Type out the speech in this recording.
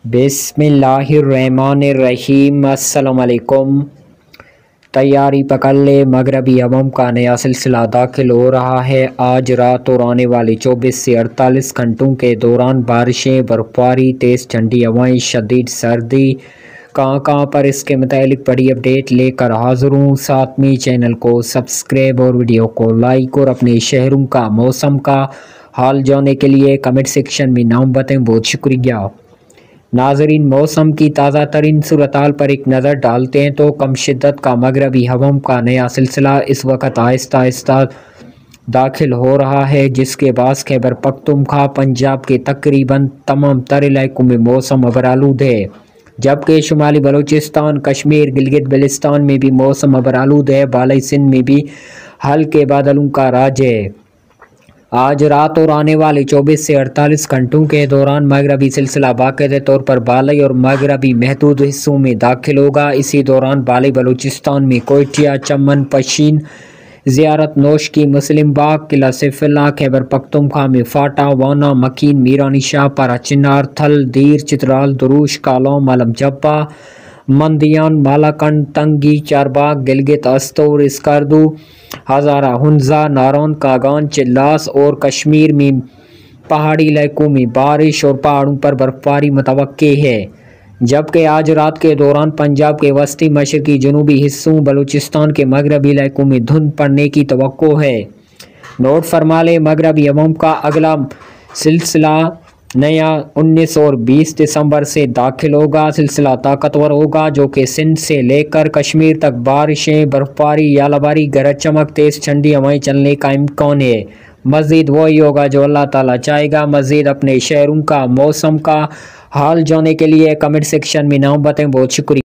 बिस्मिल्लाहिर्रहमानिर्रहीम। अस्सलाम वालेकुम। तैयारी पकड़ ले, मगरबी हवाओं का नया सिलसिला दाखिल हो रहा है। आज रात और आने वाले 24 से 48 घंटों के दौरान बारिशें, बर्फबारी, तेज़ ठंडी हवाएं, शदीद सर्दी, कहाँ पर इसके मुतालिक बड़ी अपडेट लेकर हाजिर हूँ। साथ में चैनल को सब्सक्राइब और वीडियो को लाइक और अपने शहरों का मौसम का हाल जानने के लिए कमेंट सेक्शन में नाम बताएं। बहुत शुक्रिया। नाजरीन, मौसम की ताज़ा तरीन सूरत-हाल पर एक नज़र डालते हैं तो कम शिद्दत का मगरबी हवाओं का नया सिलसिला इस वक्त आहिस्ता आहिस्ता दाखिल हो रहा है, जिसके बाद खैबर पख्तूनख्वा पंजाब के तकरीबन तमाम तर इलाकों में मौसम अबरालूद है, जबकि शुमाली बलूचिस्तान, कश्मीर, गिलगित बल्तिस्तान में भी मौसम अबरालूद है। बालाई सिंध में भी हल्के बादलों का राज है। आज रात और आने वाले 24 से 48 घंटों के दौरान मगरबी सिलसिला बाकायदा तौर पर बालाई और मगरबी महदूद हिस्सों में दाखिल होगा। इसी दौरान बालाई बलूचिस्तान में कोयटिया, चमन, पशीन, ज़ियारत नोश की, मुस्लिम बाग, किला सैफुल्लाह, खैबर पख्तूनख्वा में फाटा, वाना, मकीन, मीरानिशाह, पारा चिनार, थल, दीर, चित्राल, दुरूश, कालौम, आलम जब्बा, मंदियान, मालाकंड, तंगी, चारबाग, गिलगित, अस्तौर, स्कर्दू, हज़ारा, हुंजा, नारौन, कागान, चिल्लास और कश्मीर में पहाड़ी इलाकों में बारिश और पहाड़ों पर बर्फबारी मुतवक्के है। जबकि आज रात के दौरान पंजाब के वस्ती मशरकी जनूबी हिस्सों, बलूचिस्तान के मगरबी इलाकों में धुंध पड़ने की तवक्को है। नोट फरमा लें, मगरबी हवाओं का अगला सिलसिला नया 19 और 20 दिसंबर से दाखिल होगा। सिलसिला ताकतवर होगा जो कि सिंध से लेकर कश्मीर तक बारिशें, बर्फबारी, यालाबारी, गरज चमक, तेज़ ठंडी हवाएं चलने का इम्कान है। मज़ीद वही होगा जो अल्लाह ताला चाहेगा। मज़ीद अपने शहरों का मौसम का हाल जानने के लिए कमेंट सेक्शन में नाम बताएं। बहुत शुक्रिया।